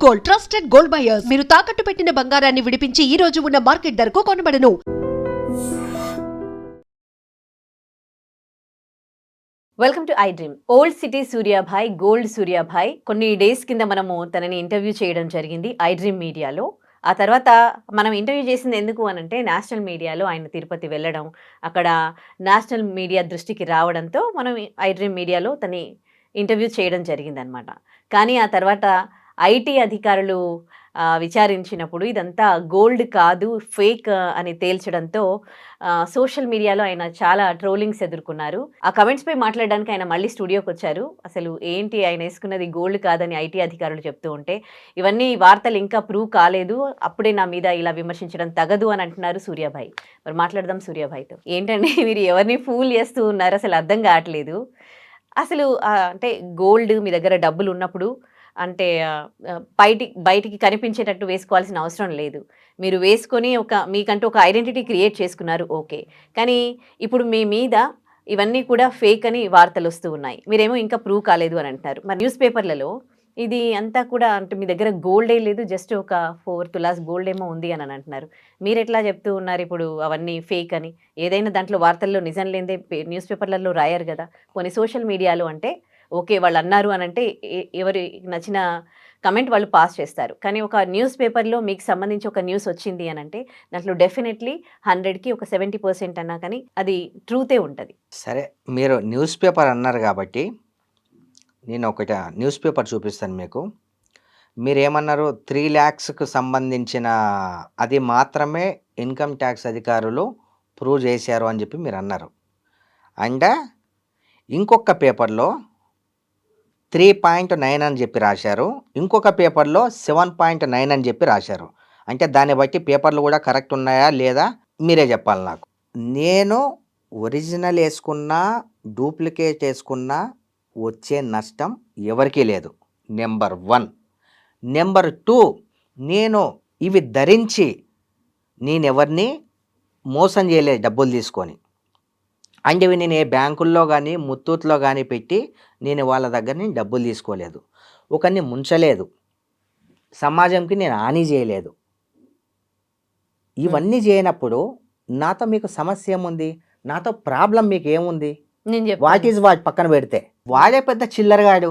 Gold, trusted gold buyers. మీరు తాకట్టు పెట్టిన బంగారాన్ని విడిపించి ఈ రోజు ఉన్న మార్కెట్ ధరకు కొనబడను. Welcome to I dream. Old city Suryabhai, gold Suryabhai కొన్ని డేస్ కింద మనము తనని ఇంటర్వ్యూ చేయడం జరిగింది ఐ డ్రీమ్ మీడియాలో. ఆ తర్వాత మనం ఇంటర్వ్యూ చేసింది ఎందుకు అనంటే నేషనల్ మీడియాలో ఆయన తిరుపతి వెళ్ళడం, అక్కడ నేషనల్ మీడియా దృష్టికి రావడంతో మనం ఐ డ్రీమ్ మీడియాలో తని ఇంటర్వ్యూ చేయడం జరిగిందనమాట. కానీ ఆ తర్వాత ఐటీ అధికారులు విచారించినప్పుడు ఇదంతా గోల్డ్ కాదు, ఫేక్ అని తేల్చడంతో సోషల్ మీడియాలో ఆయన చాలా ట్రోలింగ్స్ ఎదుర్కొన్నారు. ఆ కమెంట్స్పై మాట్లాడడానికి ఆయన మళ్ళీ స్టూడియోకి వచ్చారు. అసలు ఏంటి ఆయన వేసుకున్నది గోల్డ్ కాదని ఐటీ అధికారులు చెప్తూ ఉంటే, ఇవన్నీ వార్తలు ఇంకా ప్రూవ్ కాలేదు, అప్పుడే నా మీద ఇలా విమర్శించడం తగదు అని అంటున్నారు సూర్యాభాయ్. మరి మాట్లాడదాం సూర్యాభాయ్తో. ఏంటండి మీరు ఎవరిని ఫూల్ చేస్తూ ఉన్నారు, అసలు అర్థం కావట్లేదు. అసలు అంటే గోల్డ్ మీ దగ్గర డబ్బులు ఉన్నప్పుడు అంటే బయటికి కనిపించేటట్టు వేసుకోవాల్సిన అవసరం లేదు. మీరు వేసుకొని మీకంటూ ఒక ఐడెంటిటీ క్రియేట్ చేసుకున్నారు, ఓకే. కానీ ఇప్పుడు మీ మీద ఇవన్నీ కూడా ఫేక్ అని వార్తలు వస్తూ ఉన్నాయి, మీరేమో ఇంకా ప్రూవ్ కాలేదు అని అంటున్నారు. మరి న్యూస్ పేపర్లలో ఇది అంతా కూడా అంటే మీ దగ్గర గోల్డే లేదు, జస్ట్ ఒక 4 తులాస్ గోల్డ్ ఏమో ఉంది అని అంటున్నారు. మీరు ఎట్లా చెప్తూ ఉన్నారు ఇప్పుడు అవన్నీ ఫేక్ అని? ఏదైనా దాంట్లో వార్తల్లో నిజం లేదే న్యూస్ పేపర్లలో రాయరు కదా. కొన్ని సోషల్ మీడియాలో అంటే ఓకే వాళ్ళు అన్నారు అని అంటే ఎవరి నచ్చిన కమెంట్ వాళ్ళు పాస్ చేస్తారు. కానీ ఒక న్యూస్ పేపర్లో మీకు సంబంధించి ఒక న్యూస్ వచ్చింది అని అంటే దాంట్లో డెఫినెట్లీ 100కి ఒక 70% అన్నా కానీ అది ట్రూతే ఉంటుంది. సరే, మీరు న్యూస్ పేపర్ అన్నారు కాబట్టి నేను ఒకటి న్యూస్ పేపర్ చూపిస్తాను మీకు. మీరేమన్నారు, 3 lakhsకు సంబంధించిన అది మాత్రమే ఇన్కమ్ ట్యాక్స్ అధికారులు ప్రూవ్ చేశారు అని చెప్పి మీరు అన్నారు. అండ్ ఇంకొక పేపర్లో 3.9 అని చెప్పి రాశారు, ఇంకొక పేపర్లో 7.9 అని చెప్పి రాశారు. అంటే దాన్ని బట్టి పేపర్లు కూడా కరెక్ట్ ఉన్నాయా లేదా మీరే చెప్పాలి నాకు. నేను ఒరిజినల్ వేసుకున్నా డూప్లికేట్ వేసుకున్నా వచ్చే నష్టం ఎవరికీ లేదు, నెంబర్ 1. నెంబర్ 2, నేను ఇవి ధరించి నేనెవరిని మోసం చేయలేదు డబ్బులు తీసుకొని. అంటే ఇవి నేను ఏ బ్యాంకుల్లో కానీ ముత్తూట్లో కానీ పెట్టి నేను వాళ్ళ దగ్గర నుంచి డబ్బులు తీసుకోలేదు, ఒకరిని ముంచలేదు, సమాజంకి నేను హాని చేయలేదు. ఇవన్నీ చేయనప్పుడు నాతో మీకు సమస్య ఏముంది, నాతో ప్రాబ్లం మీకు ఏముంది? వాట్ ఈజ్ వాట్ పక్కన పెడితే వాడే పెద్ద చిల్లరగాడు,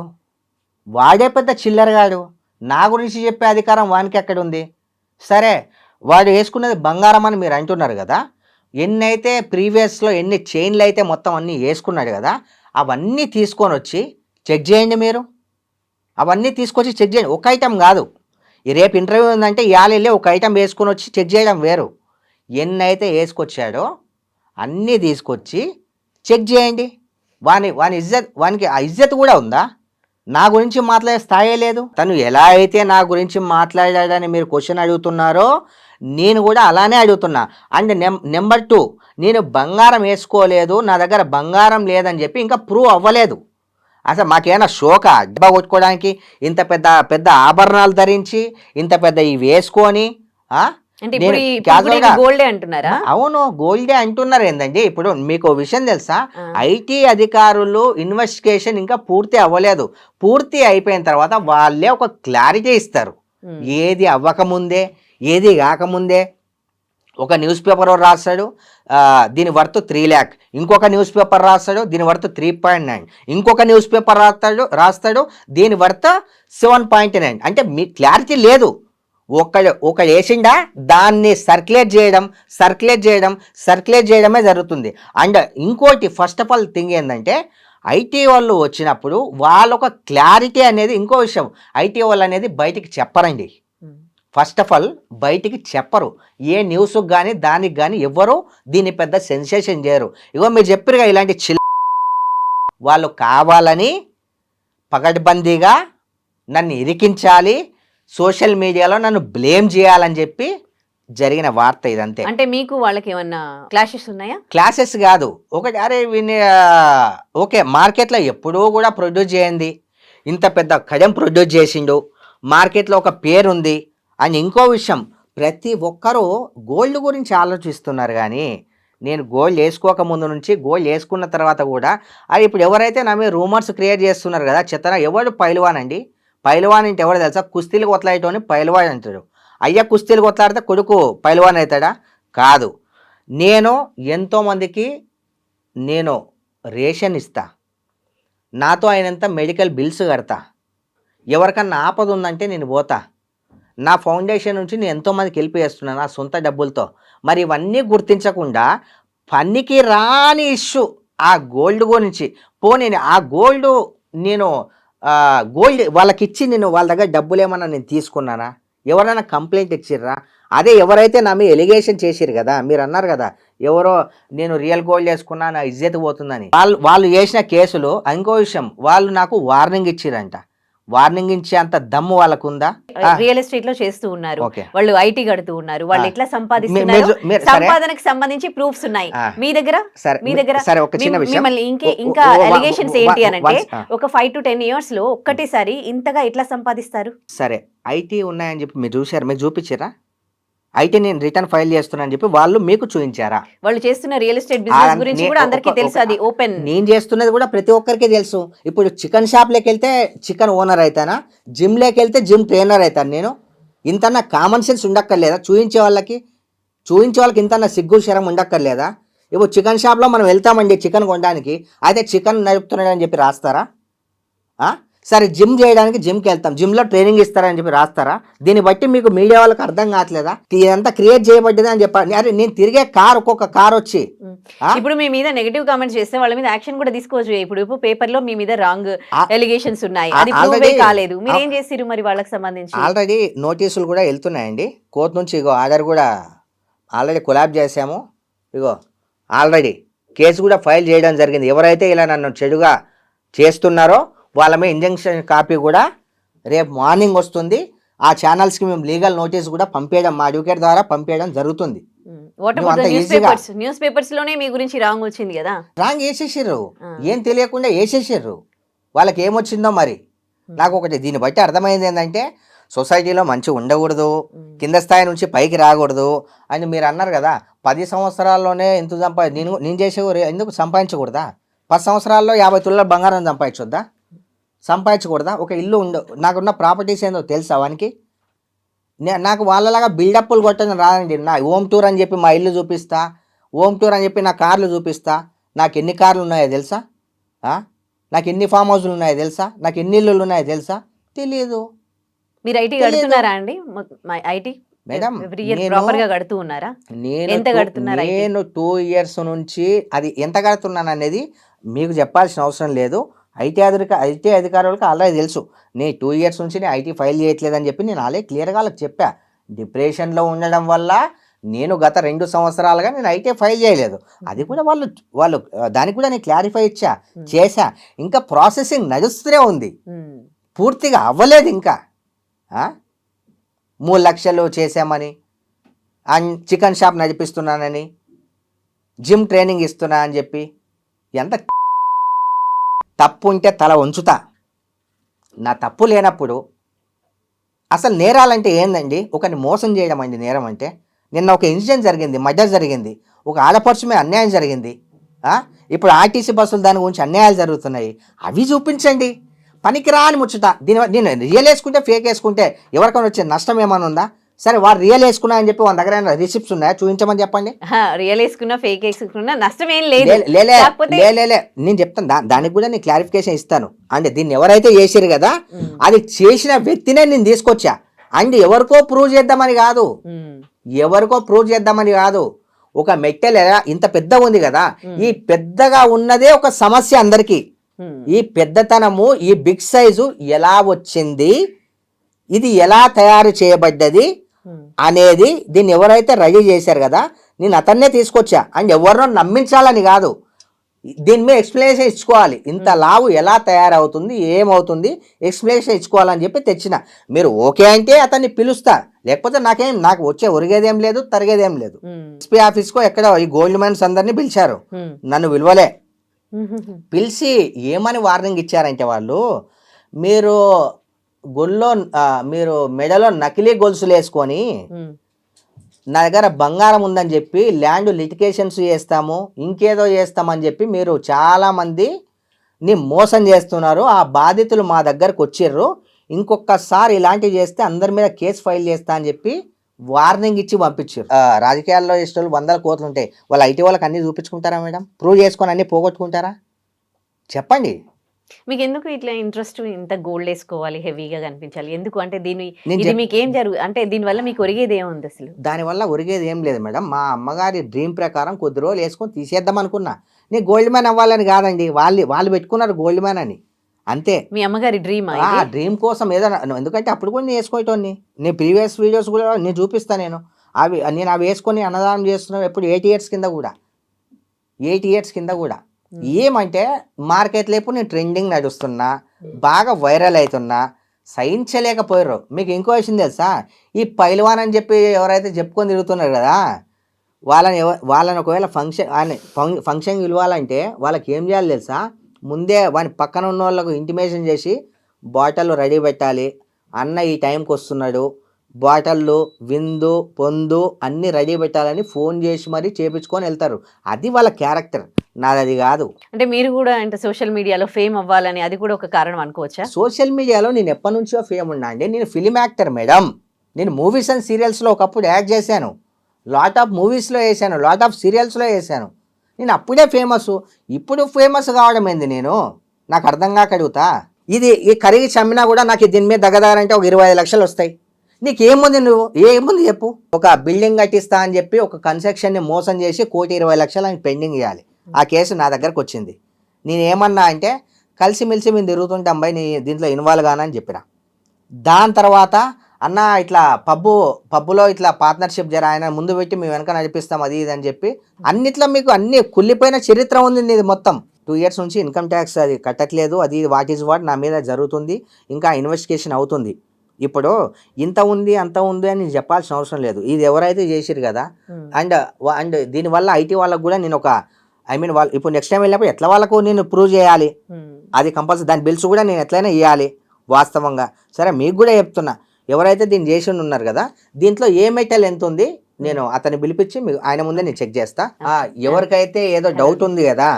నా గురించి చెప్పే అధికారం వానికి ఎక్కడుంది? సరే, వాడు వేసుకున్నది బంగారం అని మీరు అంటున్నారు కదా, ఎన్నైతే ప్రీవియస్లో ఎన్ని చైన్లు అయితే మొత్తం అన్నీ వేసుకున్నాడు కదా, అవన్నీ తీసుకొని వచ్చి చెక్ చేయండి. మీరు అవన్నీ తీసుకొచ్చి చెక్ చేయండి. ఒక ఐటెం కాదు, రేపు ఇంటర్వ్యూ ఉందంటే ఇవాళ వెళ్ళి ఒక ఐటెం వేసుకొని వచ్చి చెక్ చేయడం వేరు. ఎన్నైతే వేసుకొచ్చాడో అన్నీ తీసుకొచ్చి చెక్ చేయండి. వానికి ఆ ఇజ్జత్ కూడా ఉందా? నా గురించి మాట్లాడే స్థాయే లేదు. తను ఎలా అయితే నా గురించి మాట్లాడాడని మీరు క్వశ్చన్ అడుగుతున్నారో నేను కూడా అలానే అడుగుతున్నా. అండ్ నెంబర్ 2, నేను బంగారం వేసుకోలేదు, నా దగ్గర బంగారం లేదని చెప్పి ఇంకా ప్రూవ్ అవ్వలేదు. అసలు మాకేమైనా షోకా డబ్బా కొట్టుకోవడానికి ఇంత పెద్ద పెద్ద ఆభరణాలు ధరించి ఇంత పెద్ద ఇవి వేసుకొని? గోల్డే అంటున్నారా? అవును, గోల్డే అంటున్నారు. ఏందండి ఇప్పుడు మీకు విషయం తెలుసా, ఐటీ అధికారులు ఇన్వెస్టిగేషన్ ఇంకా పూర్తి అవ్వలేదు. పూర్తి అయిపోయిన తర్వాత వాళ్ళే ఒక క్లారిటీ ఇస్తారు. ఏది అవ్వకముందే ఏది కాకముందే ఒక న్యూస్ పేపర్ రాస్తాడు దీని వర్త్ 3 lakh, ఇంకొక న్యూస్ పేపర్ రాస్తాడు దీని వర్త్ 3.9, ఇంకొక న్యూస్ పేపర్ రాస్తాడు దీని వర్త్ 7.9. అంటే మీ క్లారిటీ లేదు. ఒక వేసిండా దాన్ని సర్క్యులేట్ చేయడమే జరుగుతుంది. అండ్ ఇంకోటి ఫస్ట్ ఆఫ్ ఆల్ థింగ్ ఏంటంటే, ఐటీ వాళ్ళు వచ్చినప్పుడు వాళ్ళొక క్లారిటీ అనేది, ఇంకో విషయం, ఐటీ వాళ్ళు అనేది బయటికి చెప్పరండి. ఫస్ట్ ఆఫ్ ఆల్ బయటికి చెప్పరు. ఏ న్యూస్కి కానీ దానికి కానీ ఎవరు దీన్ని పెద్ద సెన్సేషన్ చేయరు. ఇగో మీరు చెప్పారుగా ఇలాంటి వాళ్ళు కావాలని పగడ్బందీగా నన్ను ఇరికించాలి, సోషల్ మీడియాలో నన్ను బ్లేమ్ చేయాలని చెప్పి జరిగిన వార్త ఇదంతే. అంటే మీకు వాళ్ళకి ఏమన్నా క్లాషెస్ ఉన్నాయా? క్లాషెస్ కాదు, ఒకటి అరే ఓకే మార్కెట్లో ఎప్పుడూ కూడా ప్రొడ్యూస్ చేయండి, ఇంత పెద్ద కడెం ప్రొడ్యూస్ చేసిండు, మార్కెట్లో ఒక పేరు ఉంది. అండ్ ఇంకో విషయం, ప్రతి ఒక్కరూ గోల్డ్ గురించి ఆలోచిస్తున్నారు. కానీ నేను గోల్డ్ వేసుకోకముందు నుంచి గోల్డ్ వేసుకున్న తర్వాత కూడా అది ఇప్పుడు ఎవరైతే నా మీద రూమర్స్ క్రియేట్ చేస్తున్నారు కదా, చెత్తన ఎవరు పైల్వాన్ అండి, పైల్వాన్ అంటే ఎవరు తెలుసా? కుస్తీలు కొట్లాడేటోని పైల్వాన్ అంటాడు. అయ్యా కుస్తీలు కొట్లాడితే కొడుకు పైల్వాన్ అవుతాడా? కాదు. నేను ఎంతోమందికి నేను రేషన్ ఇస్తా, నాతో అయినంత మెడికల్ బిల్స్ కడతా, ఎవరికన్నా ఆపద ఉందంటే నేను పోతా, నా ఫౌండేషన్ నుంచి నేను ఎంతోమందికి హెల్ప్ చేస్తున్నాను నా సొంత డబ్బులతో. మరి ఇవన్నీ గుర్తించకుండా పనికి రాని ఇష్యూ ఆ గోల్డ్ గురించి పోనీ ఆ గోల్డ్ నేను గోల్డ్ వాళ్ళకి ఇచ్చి నేను వాళ్ళ దగ్గర డబ్బులు ఏమన్నా నేను తీసుకున్నానా? ఎవరైనా కంప్లైంట్ ఇచ్చిర్రా? అదే ఎవరైతే నా మీద ఎలిగేషన్ చేసిరు కదా, మీరు అన్నారు కదా ఎవరో నేను రియల్ గోల్డ్ వేసుకున్నా నా ఇజ్జత్ పోతుందని, వాళ్ళు చేసిన కేసులు. ఇంకో విషయం, వాళ్ళు నాకు వార్నింగ్ ఇచ్చిరంట. వార్నింగ్ ఇచ్చే అంత దమ్ము వాళ్ళకు ఉందా? రియల్ ఎస్టేట్ లో చేస్తూ ఉన్నారు, ఓకే. వాళ్ళు ఐటీ కడుతూ ఉన్నారు, వాళ్ళు ఎట్లా సంపాదిస్తున్నారు, సంపాదనకు సంబంధించి ప్రూఫ్స్ ఉన్నాయి మీ దగ్గర. మీ దగ్గర సరే ఒక చిన్న విషయం, మిమ్మల్ని ఇంకా ఎలిగేషన్స్ ఏంటి అని అంటే ఒక 5 to 10 years లో ఒక్కటేసారి ఇంతగా ఎట్లా సంపాదిస్తారు? సరే ఐటీ ఉన్నాయని చెప్పి మీరు చూసారు, మీరు చూపించారా? ఐటీ నేను రిటర్న్ ఫైల్ చేస్తున్నాను చెప్పి వాళ్ళు మీకు చూపించారా? వాళ్ళు చేస్తున్న రియల్ ఎస్టేట్ బిజినెస్ గురించి కూడా అందరికీ తెలుసు, అది ఓపెన్. నేను చేస్తున్నది కూడా ప్రతి ఒక్కరికి తెలుసు. ఇప్పుడు చికెన్ షాప్లోకి వెళ్తే చికెన్ ఓనర్ అవుతానా? జిమ్లోకి వెళ్తే జిమ్ ట్రైనర్ అవుతాను నేను? ఇంతన్నా కామన్ సెన్స్ ఉండక్కర్లేదా? చూపించే వాళ్ళకి ఇంతన్నా సిగ్గు శరం ఉండక్కర్లేదా? ఇప్పుడు చికెన్ షాప్లో మనం వెళ్తామండి చికెన్ కొనడానికి, అయితే చికెన్ నడుపుతున్నాడని చెప్పి రాస్తారా? సరే జిమ్ చేయడానికి జిమ్కి వెళ్తాం, జిమ్లో ట్రైనింగ్ ఇస్తారని చెప్పి రాస్తారా? దీన్ని బట్టి మీకు మీడియా వాళ్ళకి అర్థం కావట్లేదా ఇదంతా క్రియేట్ చేయబడ్డది అని చెప్పాలి. అరే నేను తిరిగే కార్, ఒక్కొక్క కార్ వచ్చి ఇప్పుడు మీ మీద నెగటివ్ కామెంట్స్ చేస్తే వాళ్ళ మీద యాక్షన్ కూడా తీసుకోవచ్చు. ఇప్పుడు పేపర్ లో మీ మీద రాంగ్ ఎలిగేషన్స్ ఉన్నాయి, అది ప్రూవ్ కాలేదు, మీరు ఏం చేసిరు మరి వాళ్ళకి సంబంధించి? ఆల్రెడీ నోటీసులు కూడా వెళ్తున్నాయండి కోర్టు నుంచి. ఇగో ఆర్డర్ కూడా ఆల్రెడీ కొలాబ్ చేసాము. ఇగో ఆల్రెడీ కేసు కూడా ఫైల్ చేయడం జరిగింది. ఎవరైతే ఇలా నన్ను చెడుగా చేస్తున్నారో వాళ్ళ మీద ఇంజంక్షన్ కాపీ కూడా రేపు మార్నింగ్ వస్తుంది. ఆ ఛానల్స్కి మేము లీగల్ నోటీస్ కూడా పంపేయడం, మా అడ్వకేట్ ద్వారా పంపేయడం జరుగుతుంది. న్యూస్ పేపర్స్ లోనే మీ గురించి రాంగ్ వచ్చింది కదా? రాంగ్ వేసేసారు, ఏం తెలియకుండా వేసేసారు. వాళ్ళకి ఏమొచ్చిందో మరి. నాకు ఒకటి దీన్ని బట్టి అర్థమైంది ఏంటంటే సొసైటీలో మంచిగా ఉండకూడదు, కింద స్థాయి నుంచి పైకి రాకూడదు అని మీరు అన్నారు కదా. 10 సంవత్సరాల్లోనే ఎంత నేను చేసే ఎందుకు సంపాదించకూడదా? 10 సంవత్సరాల్లో 50 తులాల బంగారం సంపాదించకూడదా? ఒక ఇల్లు నాకున్న ప్రాపర్టీస్ ఏందో తెలుసా వానికి? నాకు వాళ్ళలాగా బిల్డప్లు కొట్టడం రాదండి. నా హోమ్ టూర్ అని చెప్పి మా ఇల్లు చూపిస్తా, హోమ్ టూర్ అని చెప్పి నా కార్లు చూపిస్తా. నాకు ఎన్ని కార్లు ఉన్నాయో తెలుసా? నాకు ఎన్ని ఫామ్ హౌస్లు ఉన్నాయో తెలుసా? నాకు ఎన్ని ఇల్లులు ఉన్నాయో తెలుసా? తెలియదు. మీరు ఐటీ కడుతున్నారా అండి? ఐటీ మేడం కడుతూ ఉన్నారా? నేను 2 years నుంచి అది ఎంత కడుతున్నాను అనేది మీకు చెప్పాల్సిన అవసరం లేదు. ఐటీ అధికారులకు ఆల్రెడీ తెలుసు. నేను 2 years నుంచి నేను ఐటీ ఫైల్ చేయట్లేదని చెప్పి నేను ఆల్రెడీ క్లియర్గా వాళ్ళకి చెప్పా. డిప్రెషన్లో ఉండడం వల్ల నేను గత 2 సంవత్సరాలుగా నేను ఐటీ ఫైల్ చేయలేదు. అది కూడా వాళ్ళు దానికి కూడా నేను క్లారిఫై చేశా. ఇంకా ప్రాసెసింగ్ నడుస్తూనే ఉంది, పూర్తిగా అవ్వలేదు ఇంకా. 3 లక్షలు చేసామని, చికెన్ షాప్ నడిపిస్తున్నానని, జిమ్ ట్రైనింగ్ ఇస్తున్నా అని చెప్పి, ఎంత తప్పు ఉంటే తల ఉంచుతా. నా తప్పు లేనప్పుడు అసలు నేరాలంటే ఏందండి? ఒకరిని మోసం చేయడం అండి నేరం అంటే. నిన్న ఒక ఇన్సిడెంట్ జరిగింది, మర్డర్ జరిగింది, ఒక ఆడపడుచు మీద అన్యాయం జరిగింది. ఇప్పుడు ఆర్టీసీ బస్సులు దాని గురించి అన్యాయాలు జరుగుతున్నాయి, అవి చూపించండి. పనికిరాని ముచ్చట. నేను రియల్ వేసుకుంటే ఫేక్ వేసుకుంటే ఎవరికైనా వచ్చే నష్టం ఏమైనా ఉందా? సరే వాడు రియల్ వేసుకున్నా అని చెప్పి వాళ్ళ దగ్గర రిసిప్ట్స్ ఉన్నాయా? చూపించమని చెప్పండి. రియల్ వేసుకున్నా ఫేక్ వేసుకున్నా నష్టం ఏం లేదు. నేను చెప్తాను, దానికి కూడా నేను క్లారిఫికేషన్ ఇస్తాను. అంటే దీన్ని ఎవరైతే చేసారు కదా, అది చేసిన వ్యక్తినే నేను తీసుకొచ్చా. అండ్ ఎవరికో ప్రూవ్ చేద్దామని కాదు, ఒక మెట్టెల్ ఇంత పెద్దగా ఉంది కదా, ఈ పెద్దగా ఉన్నదే ఒక సమస్య అందరికీ. ఈ పెద్దతనము, ఈ బిగ్ సైజు ఎలా వచ్చింది, ఇది ఎలా తయారు చేయబడ్డది అనేది దీన్ని ఎవరైతే రెడీ చేశారు కదా, నేను అతన్నే తీసుకొచ్చా. అండ్ ఎవరినో నమ్మించాలని కాదు, దీని మీద ఎక్స్ప్లెనేషన్ ఇచ్చుకోవాలి. ఇంత లావు ఎలా తయారవుతుంది, ఏమవుతుంది, ఎక్స్ప్లెనేషన్ ఇచ్చుకోవాలని చెప్పి తెచ్చిన. మీరు ఓకే అంటే అతన్ని పిలుస్తా, లేకపోతే నాకు వచ్చే ఒరిగేదేం లేదు, తరిగేదేం లేదు. ఎస్పీ ఆఫీస్కో ఎక్కడ ఈ గోల్డ్ మైన్స్ అందరినీ పిలిచారు, నన్ను విలువలే. పిలిచి ఏమని వార్నింగ్ ఇచ్చారంటే వాళ్ళు, మీరు మెడలో నకిలీ గొలుసులు వేసుకొని నా దగ్గర బంగారం ఉందని చెప్పి ల్యాండ్ లిటికేషన్స్ చేస్తాము, ఇంకేదో చేస్తామని చెప్పి మీరు చాలామందిని మోసం చేస్తున్నారు. ఆ బాధితులు మా దగ్గరకు వచ్చిర్రు, ఇంకొకసారి ఇలాంటివి చేస్తే అందరి మీద కేసు ఫైల్ చేస్తా అని చెప్పి వార్నింగ్ ఇచ్చి పంపించారు. రాజకీయాల్లో ఇష్టలు 100 కోట్లు ఉంటాయి, వాళ్ళు ఐటీ వాళ్ళకి అన్నీ చూపించుకుంటారా మేడం? ప్రూవ్ చేసుకొని అన్నీ పోగొట్టుకుంటారా? చెప్పండి. మీకు ఎందుకు ఇట్లా ఇంట్రెస్ట్ ఇంత గోల్డ్ వేసుకోవాలి, హెవీగా కనిపించాలి ఎందుకు? అంటే నేను ఇది మీకు ఏం అంటే దీనివల్ల మీకు ఒరిగేది ఏముంది అసలు? దానివల్ల ఒరిగేది ఏం లేదు మేడం. మా అమ్మగారి డ్రీమ్ ప్రకారం కొద్ది రోజులు వేసుకొని తీసేద్దాం అనుకున్నా. నేను గోల్డ్ మ్యాన్ అవ్వాలని కాదండి, వాళ్ళు పెట్టుకున్నారు గోల్డ్ మ్యాన్ అని, అంతే. మీ అమ్మగారి డ్రీమ్ ఆ డ్రీమ్ కోసం ఏదైనా, ఎందుకంటే అప్పుడు కూడా నేను వేసుకోవటోని, నేను ప్రీవియస్ వీడియోస్ కూడా నేను చూపిస్తాను. నేను అవి వేసుకొని అన్నదానం చేస్తున్నాను ఎప్పుడు 8 ఇయర్స్ కింద కూడా, 8 ఇయర్స్ కింద కూడా. ఏమంటే మార్కెట్లో ఎప్పుడు నేను ట్రెండింగ్ నడుస్తున్నా, బాగా వైరల్ అవుతున్నా, సహించలేకపోయారు. మీకు ఇంకో విషయం తెలుసా, ఈ పైల్వాన్ అని చెప్పి ఎవరైతే చెప్పుకొని తిరుగుతున్నారు కదా, వాళ్ళని ఒకవేళ ఫంక్షన్ పిలవాలంటే వాళ్ళకి ఏం చేయాలి తెలుసా? ముందే వాని పక్కన ఉన్న వాళ్ళకు ఇంటిమేషన్ చేసి బాటిల్ రెడీ పెట్టాలి, అన్న ఈ టైంకి వస్తున్నాడు, బాటిళ్ళు విందు పొందు అన్నీ రెడీ పెట్టాలని ఫోన్ చేసి మరీ చేపించుకొని వెళ్తారు. అది వాళ్ళ క్యారెక్టర్, నాది అది కాదు. అంటే మీరు కూడా అంటే సోషల్ మీడియాలో ఫేమ్ అవ్వాలని అది కూడా ఒక కారణం అనుకోవచ్చా? సోషల్ మీడియాలో నేను ఎప్పటి నుంచో ఫేమ్ ఉన్నా అండి. నేను ఫిలిం యాక్టర్ మేడం. నేను మూవీస్ అండ్ సీరియల్స్లో ఒకప్పుడు యాక్ట్ చేశాను, లాట్ ఆఫ్ మూవీస్లో వేసాను, లాట్ ఆఫ్ సీరియల్స్లో వేసాను. నేను అప్పుడే ఫేమస్. ఇప్పుడు ఫేమస్ కావడం ఏంది? నాకు అర్థం కాక అడుగుతా. ఈ కరిగి చమ్మినా కూడా నాకు దీని మీద దగ్గదారంటే ఒక 25 లక్షలు వస్తాయి. నీకేముంది? ఏముంది చెప్పు? ఒక బిల్డింగ్ కట్టిస్తా అని చెప్పి ఒక కన్స్ట్రక్షన్ని మోసం చేసి 1,20,00,000 అని పెండింగ్ చేయాలి. ఆ కేసు నా దగ్గరకు వచ్చింది. నేనేమన్నా అంటే కలిసిమెలిసి మేము తిరుగుతుంటే అమ్మాయి నీ దీంట్లో ఇన్వాల్వ్ కానని చెప్పిన. దాని తర్వాత అన్న ఇట్లా పబ్బులో ఇట్లా పార్ట్నర్షిప్ జర ఆయన ముందు పెట్టి మేము వెనక నడిపిస్తాం అది ఇది అని చెప్పి అన్నిట్లో మీకు అన్ని కుళ్ళిపోయిన చరిత్ర ఉంది. ఇది మొత్తం 2 ఇయర్స్ నుంచి ఇన్కమ్ ట్యాక్స్ అది కట్టట్లేదు, అది వాట్ ఈజ్ వాట్ నా మీద జరుగుతుంది, ఇంకా ఇన్వెస్టిగేషన్ అవుతుంది. ఇప్పుడు ఇంత ఉంది అంత ఉంది అని చెప్పాల్సిన అవసరం లేదు. ఇది ఎవరైతే చేసిరు కదా, అండ్ దీనివల్ల ఐటీ వాళ్ళకు కూడా నేను వాళ్ళు ఇప్పుడు నెక్స్ట్ టైం వెళ్ళినప్పుడు ఎట్లా వాళ్ళకు నేను ప్రూవ్ చేయాలి, అది కంపల్సరీ. దాని బిల్స్ కూడా నేను ఎట్లయినా ఇవ్వాలి వాస్తవంగా. సరే మీకు కూడా చెప్తున్నా, ఎవరైతే దీన్ని చేసి ఉన్నారు కదా, దీంట్లో ఏ మెటల్ ఎంత ఉంది నేను అతన్ని పిలిపించి ఆయన ముందే నేను చెక్ చేస్తా. ఎవరికైతే ఏదో డౌట్ ఉంది కదా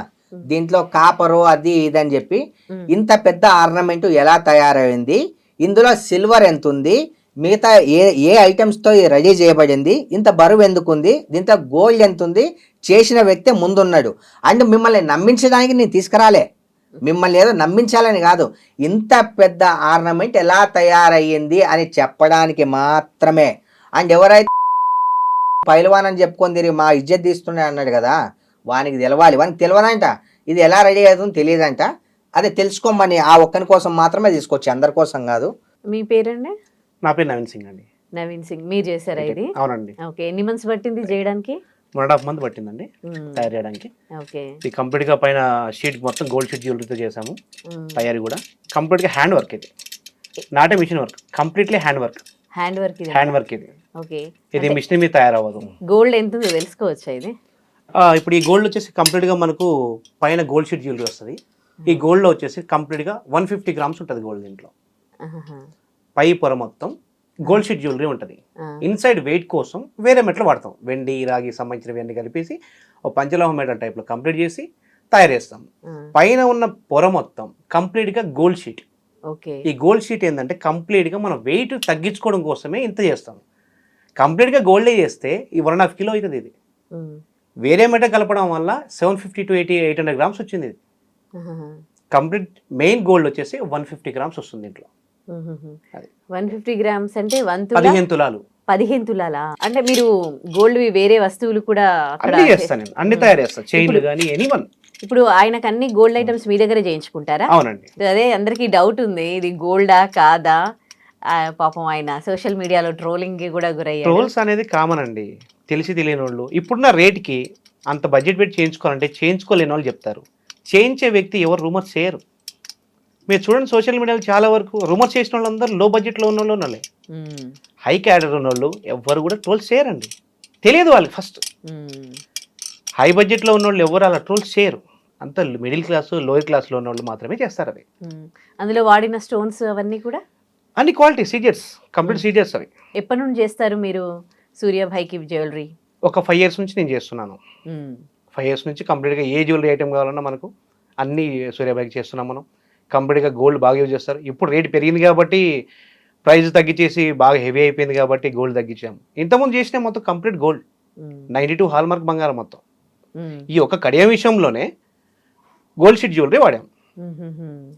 దీంట్లో కాపరు అది ఇది అని చెప్పి, ఇంత పెద్ద ఆర్నమెంట్ ఎలా తయారైంది, ఇందులో సిల్వర్ ఎంత ఉంది, మిగతా ఏ ఐటమ్స్తో రెడీ చేయబడింది, ఇంత బరువు ఎందుకుంది, దీంట్లో గోల్డ్ ఎంత ఉంది, చేసిన వ్యక్తి ముందున్నాడు. అండ్ మిమ్మల్ని నమ్మించడానికి నేను తీసుకురాలే, మిమ్మల్ని ఏదో నమ్మించాలని కాదు, ఇంత పెద్ద ఆర్నమెంట్ ఎలా తయారయ్యింది అని చెప్పడానికి మాత్రమే. అండ్ ఎవరైతే పైల్వాన్ అని చెప్పుకొని తిరిగి మా ఇజ్జత్ తీస్తున్నాడు అన్నాడు కదా, వానికి తెలవాలి. వానికి తెలియదంట ఇది ఎలా రెడీ అవుతుందో తెలియదంట. అదే తెలుసుకోమని ఆ ఒక్కని కోసం మాత్రమే తీసుకొచ్చి, అందరి కోసం కాదు. మీ పేరండి? నా పేరు నవీన్ సింగ్ అండి. నవీన్ సింగ్. మీరు చేశారా ఇది? అవునండి. ఓకే. ఎన్ని మంత్స్ పట్టింది చేయడానికి? 1.5 month పట్టిందండి తయారు చేయడానికి. ఓకే. ఇది కంప్లీట్ గా పైన షీట్ మొత్తం గోల్డ్ షీట్ జ్యువెలరీతో చేసాము. తయారీ కూడా కంప్లీట్ గా హ్యాండ్ వర్క్, ఇది not machine work, completely hand work. Hand work ఇది? హ్యాండ్ వర్క్ ఇది. ఓకే. ఇది మిషన్ మీద తయారవ్వదు. గోల్డ్ ఎంత ఉందో తెలుసుకోవచ్చా ఇది? ఇప్పుడు ఈ గోల్డ్ వచ్చేసి కంప్లీట్ గా మనకు పైన గోల్డ్ షీట్ జ్యువెలరీ వస్తుంది. ఈ గోల్డ్ లో వచ్చేసి కంప్లీట్ గా 150 grams ఉంటుంది గోల్డ్. దీంట్లో పై పొర మొత్తం గోల్డ్ షీట్ జ్యువెలరీ ఉంటుంది. ఇన్సైడ్ వెయిట్ కోసం వేరే మెట్లు వాడతాం, వెండి రాగి సంబంధించినవి అన్ని కలిపేసి ఒక పంచలోహ మెటల్ టైప్లో కంప్లీట్ చేసి తయారు చేస్తాం. పైన ఉన్న పొర మొత్తం కంప్లీట్గా గోల్డ్ షీట్. ఈ గోల్డ్ షీట్ ఏంటంటే కంప్లీట్గా మనం వెయిట్ తగ్గించుకోవడం కోసమే ఇంత చేస్తాం. కంప్లీట్గా గోల్డే చేస్తే ఈ 1.5 kilo అవుతుంది. ఇది వేరే మెటల్ కలపడం వల్ల 750 to 800 grams వచ్చింది. ఇది కంప్లీట్ మెయిన్ గోల్డ్ వచ్చేసి 150 grams వస్తుంది దీంట్లో. 150 grams అంటే 15 తులాలు. 15 తులాలా? అంటే మీరు గోల్డ్ వేరే వస్తువులు కూడా అన్ని చేస్తాను నేను, అన్ని తయారు చేస్తాను, చైన్లు కానీ ఎనీవన్. ఇప్పుడు ఆయనకు అన్ని గోల్డ్ ఐటమ్స్ మీ దగ్గరే చేయించుకుంటారా? అవునండి. అదే అందరికి డౌట్ ఉంది, ఇది గోల్డా కాదా. పాపం ఆయన సోషల్ మీడియాలో ట్రోలింగ్ కూడా గురయ్యారు. ట్రోల్స్ అనేది కామన్ అండి, తెలిసి తెలియని వాళ్ళు. ఇప్పుడున్న రేట్కి అంత బడ్జెట్ పెట్టి చేయించుకోవాలంటే చేయించుకోలేని వాళ్ళు చెప్తారు. చేయించే వ్యక్తి ఎవరు రూమర్స్ చేయరు. మీరు చూడండి సోషల్ మీడియాలో చాలా వరకు రూమర్స్ చేసిన వాళ్ళందరూ లో బడ్జెట్లో ఉన్న వాళ్ళే. హై క్యాడర్ ఉన్న వాళ్ళు ఎవరు కూడా ట్రోల్స్ చేయరండి, తెలియదు వాళ్ళకి. ఫస్ట్ హై బడ్జెట్లో ఉన్న వాళ్ళు ఎవరు అలా ట్రోల్స్ చేయరు. అంత మిడిల్ క్లాస్ లోయర్ క్లాస్లో ఉన్న వాళ్ళు మాత్రమే చేస్తారు అవి. అందులో వాడిన స్టోన్స్ అవన్నీ కూడా అన్ని క్వాలిటీ సీజర్స్, కంప్లీట్ సీజర్స్ అవి. ఎప్పటి నుంచి చేస్తారు మీరు సూర్యాభాయ్కి జ్యువెలరీ? ఒక 5 years నుంచి నేను చేస్తున్నాను. 5 years నుంచి కంప్లీట్గా ఏ జ్యువెలరీ ఐటమ్ కావాలన్నా మనకు అన్ని సూర్యాభాయ్కి చేస్తున్నాం మనం. కంప్లీట్గా గోల్డ్ బాగా యూజ్ చేస్తారు. ఇప్పుడు రేట్ పెరిగింది కాబట్టి ప్రైస్ తగ్గించేసి బాగా హెవీ అయిపోయింది కాబట్టి గోల్డ్ తగ్గించాము. ఇంతకుముందు చేసిన మొత్తం కంప్లీట్ గోల్డ్ 92 హాల్ మార్క్ బంగారం మొత్తం. ఈ ఒక కడియం విషయంలోనే గోల్డ్ షీట్ జ్యువెలరీ వాడాం.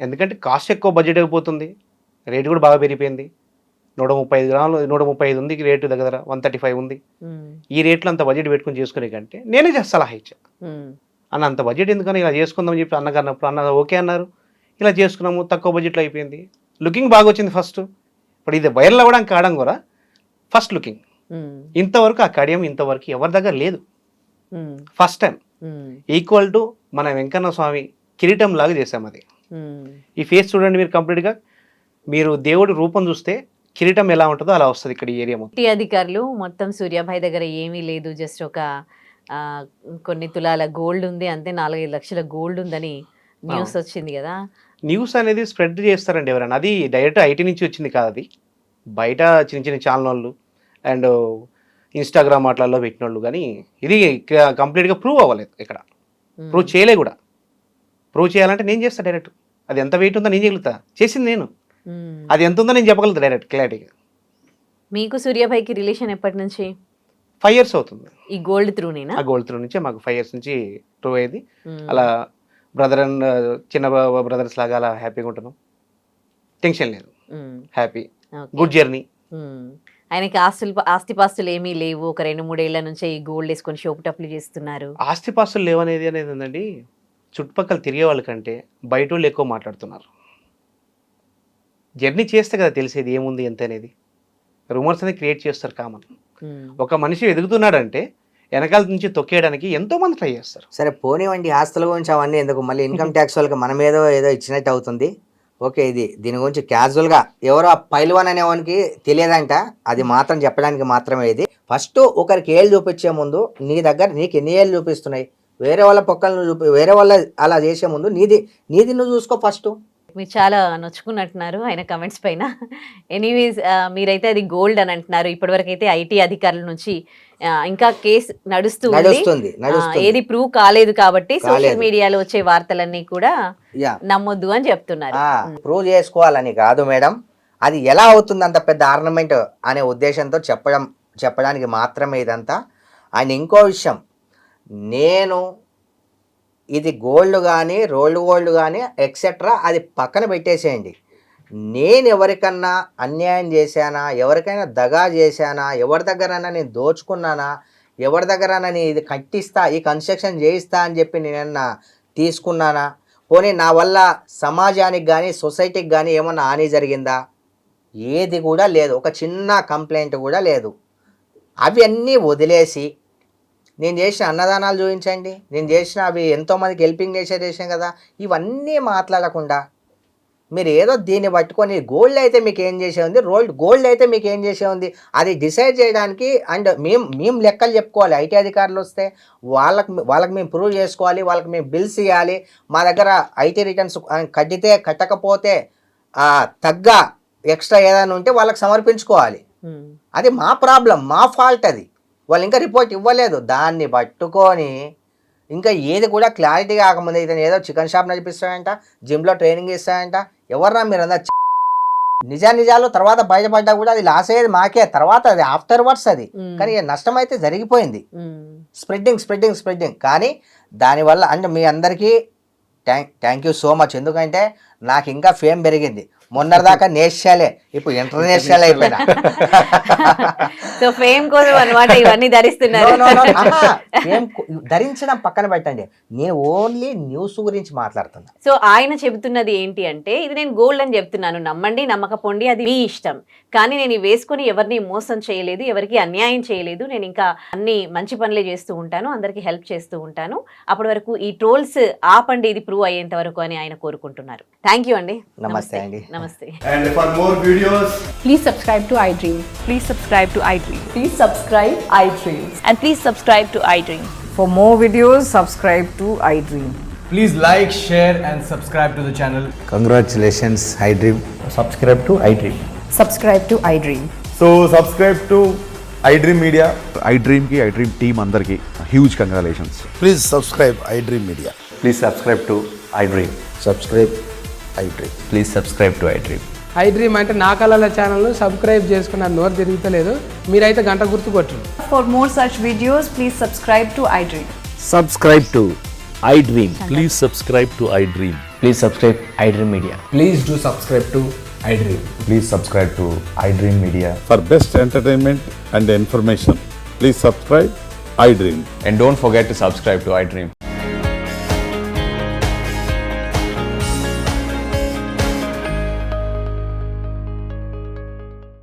ఎందుకంటే కాస్ట్ ఎక్కువ బడ్జెట్ అయిపోతుంది, రేట్ కూడా బాగా పెరిగిపోయింది. 135 గ్రాములు 135 ఉంది రేటు, దగ్గర 135 ఉంది. ఈ రేట్లో అంత బడ్జెట్ పెట్టుకుని చేసుకునే కంటే నేనే సలహా ఇచ్చా, అన్న అంత బడ్జెట్ ఎందుకని ఇలా చేసుకుందామని చెప్పి అన్నగారు అన్నప్పుడు అన్న ఓకే అన్నారు. ఇలా చేసుకున్నాము, తక్కువ బడ్జెట్లో అయిపోయింది. లుకింగ్ బాగా వచ్చింది ఫస్ట్. ఇప్పుడు ఇది వైరల్ అవ్వడానికి కావడం కూడా ఫస్ట్ లుకింగ్. ఇంతవరకు ఆ కడియం ఇంతవరకు ఎవరి దగ్గర లేదు, ఫస్ట్ టైం. ఈక్వల్ టు మన వెంకన్న స్వామి కిరీటం లాగా చేసాం అది. ఈ ఫేస్ చూడండి మీరు, కంప్లీట్గా మీరు దేవుడి రూపం చూస్తే కిరీటం ఎలా ఉంటుందో అలా వస్తుంది ఇక్కడ ఈ ఏరియా మొత్తం. ఐటీ అధికారులు మొత్తం సూర్యాభాయ్ దగ్గర ఏమీ లేదు, జస్ట్ ఒక కొన్ని తులాల గోల్డ్ ఉంది అంతే, 4-5 లక్షల గోల్డ్ ఉందని న్యూస్ వచ్చింది కదా. న్యూస్ అనేది స్ప్రెడ్ చేస్తారండి ఎవరైనా, అది డైరెక్ట్ ఐటీ నుంచి వచ్చింది కాదు, అది బయట చిన్న చిన్న ఛానల్ వాళ్ళు అండ్ ఇన్స్టాగ్రామ్ వాటిల్లో పెట్టిన వాళ్ళు. కానీ ఇది కంప్లీట్గా ప్రూవ్ అవ్వలేదు, ఇక్కడ ప్రూవ్ చేయలే కూడా. ప్రూవ్ చేయాలంటే నేను చేస్తాను డైరెక్ట్, అది ఎంత వెయిట్ ఉందో నేను చేయగలుగుతా, చేసింది నేను, అది ఎంత ఉందో నేను చెప్పగలుగుతా డైరెక్ట్ క్లారిటీగా. మీకు సూర్యాభాయ్కి రిలేషన్ ఎప్పటి నుంచి? 5 years అవుతుంది. ఈ గోల్డ్ త్రూనేనా? ఆ గోల్డ్ త్రూ నుంచే మాకు 5 years నుంచి ప్రూవ్ అయ్యేది. అలా బ్రదర్ అండ్ చిన్న బ్రదర్స్ లాగా అలా హ్యాపీగా ఉంటున్నాం, టెన్షన్ లేదు, హ్యాపీ, గుడ్ జర్నీ. ఆయనకి ఆస్తిపాస్తులు ఏమీ లేవు, ఒక 2-3 ఏళ్ల నుంచే ఈ గోల్డ్ వేసుకొని షోపు టప్పులు చేస్తున్నారు. ఆస్తిపాస్తులు లేవనేది అనేది ఉందండి, చుట్టుపక్కల తిరిగే వాళ్ళకంటే బయట వాళ్ళు ఎక్కువ మాట్లాడుతున్నారు. జర్నీ చేస్తే కదా తెలిసేది ఏముంది ఎంత అనేది. రూమర్స్ అనేది క్రియేట్ చేస్తారు కామన్. ఒక మనిషి ఎదుగుతున్నాడంటే వెనకాల నుంచి తొక్కేయడానికి ఎంతో మంది ట్రై చేస్తారు. సరే పోనివ్వండి, ఆస్తుల గురించి అవన్నీ ఎందుకు, మళ్ళీ ఇన్కమ్ ట్యాక్స్ వాళ్ళకి మనం ఏదో ఇచ్చినట్టు అవుతుంది. ఓకే, దీని గురించి క్యాజువల్గా ఎవరో పైల్వాన్ అనేవానికి తెలియదంట, అది మాత్రం చెప్పడానికి మాత్రమే. ఇది ఫస్ట్ ఒకరికి ఏళ్ళు చూపించే ముందు నీ దగ్గర నీకు ఎన్ని ఏళ్ళు చూపిస్తున్నాయి, వేరే వాళ్ళ పక్కన వేరే వాళ్ళ అలా చేసే ముందు నీది నువ్వు చూసుకో ఫస్ట్. మీరు చాలా నొచ్చుకున్నట్టున్నారు ఆయన కమెంట్స్ పైన. ఎనీవేస్ మీరైతే అది గోల్డ్ అని అంటున్నారు. ఇప్పటివరకు అయితే ఐటీ అధికారుల నుంచి ఇంకా కేసు నడుస్తుంది, ఏది ప్రూవ్ కాలేదు కాబట్టి సోషల్ మీడియాలో వచ్చే వార్తలన్నీ కూడా నమ్మొద్దు అని చెప్తున్నారు. ప్రూవ్ చేసుకోవాలని కాదు మేడం, అది ఎలా అవుతుంది అంత పెద్ద ఆర్నమెంట్ అనే ఉద్దేశంతో చెప్పడానికి మాత్రమే ఇదంతా. అండ్ ఇంకో విషయం, నేను ఇది గోల్డ్ కానీ రోల్డ్ గోల్డ్ కానీ ఎక్సెట్రా అది పక్కన పెట్టేసేయండి. నేను ఎవరికన్నా అన్యాయం చేశానా, ఎవరికైనా దగా చేశానా, ఎవరి దగ్గరైనా నేను దోచుకున్నానా, ఎవరి దగ్గరైనా నేను ఇది కట్టిస్తా, ఈ కన్స్ట్రక్షన్ చేయిస్తా అని చెప్పి నేనన్నా తీసుకున్నానా, పోనీ నా వల్ల సమాజానికి కానీ సొసైటీకి కానీ ఏమన్నా హాని జరిగిందా, ఏది కూడా లేదు. ఒక చిన్న కంప్లైంట్ కూడా లేదు. అవి అన్నీ వదిలేసి నేను చేసిన అన్నదానాలు చూపించండి, నేను చేసిన అవి ఎంతోమందికి హెల్పింగ్ చేసాం కదా, ఇవన్నీ మాట్లాడకుండా మీరు ఏదో దీన్ని పట్టుకొని గోల్డ్ అయితే మీకు ఏం చేసే ఉంది, గోల్డ్ అయితే మీకు ఏం చేసే ఉంది, అది డిసైడ్ చేయడానికి. అండ్ మేము లెక్కలు చెప్పుకోవాలి. ఐటీ అధికారులు వస్తే వాళ్ళకి మేము ప్రూవ్ చేసుకోవాలి, వాళ్ళకి మేము బిల్స్ ఇవ్వాలి. మా దగ్గర ఐటీ రిటర్న్స్ కట్టకపోతే తగ్గ ఎక్స్ట్రా ఏదైనా ఉంటే వాళ్ళకి సమర్పించుకోవాలి. అది మా ప్రాబ్లం, మా ఫాల్ట్. అది వాళ్ళు ఇంకా రిపోర్ట్ ఇవ్వలేదు. దాన్ని పట్టుకొని ఇంకా ఏది కూడా క్లారిటీ కాకముందే ఇతను ఏదో చికెన్ షాప్ నడిపిస్తాడంట, జిమ్లో ట్రైనింగ్ ఇస్తాడంట. ఎవర్రా మీరు అందరు నిజాలు తర్వాత బయటపడ్డా కూడా అది లాస్ అయ్యేది మాకే, తర్వాత అది ఆఫ్టర్ వర్డ్స్ అది. కానీ నష్టం అయితే జరిగిపోయింది, స్ప్రెడ్డింగ్. కానీ దానివల్ల అంటే మీ అందరికీ థ్యాంక్ యూ సో మచ్. ఎందుకంటే నాకు ఇంకా ఫేమ్ పెరిగింది. మొన్నటిదాకా నేషనలే, ఇప్పుడు ఇంటర్నేషనల్ అయిపోయినా. సో ఫేమ్ కోసం అన్నమాట ఇవన్నీ ధరిస్తున్నారు. ఫేమ్ ధరించడం పక్కన పెట్టండి, నేను ఓన్లీ న్యూస్ గురించి మాట్లాడుతున్నా. సో ఆయన చెబుతున్నది ఏంటి అంటే, ఇది నేను గోల్డ్ అని చెప్తున్నాను, నమ్మండి నమ్మకపోండి అది మీ ఇష్టం, కానీ నేను వేసుకుని ఎవరిని మోసం చేయలేదు, ఎవరికి అన్యాయం చేయలేదు, నేను ఇంకా అన్ని మంచి పనులే చేస్తూ ఉంటాను, అందరికీ హెల్ప్ చేస్తూ ఉంటాను. అప్పటి వరకు ఈ ట్రోల్స్ ఆపండి, ఇది ప్రూవ్ అయ్యేంత వరకు అని ఆయన కోరుకుంటున్నారు. థ్యాంక్ యూ అండి. నమస్తే అండి. నమస్తే. And for more videos, Please subscribe to iDream. Please subscribe to iDream. Please subscribe iDream. And please subscribe to iDream. For more videos, subscribe to iDream. please like, share and subscribe to the channel. Congratulations iDream. Subscribe to iDream. Subscribe to iDream. So subscribe to iDream Media. iDream ki iDream team andarki huge congratulations. Please subscribe iDream Media. Please subscribe to iDream. Subscribe iDream. Please subscribe to iDream. iDream అంటే నా కళల ఛానల్ను subscribe చేసుకున్న నోరు తిరుగుతలేదు, మీరైతే గంట గుర్తు కొట్టండి. For more such videos, please subscribe to iDream. Subscribe to iDream. Please subscribe to iDream. Please subscribe iDream Media. Please do subscribe to iDream. Please subscribe to iDream Media. For best entertainment and information, please subscribe iDream. And don't forget to subscribe to iDream.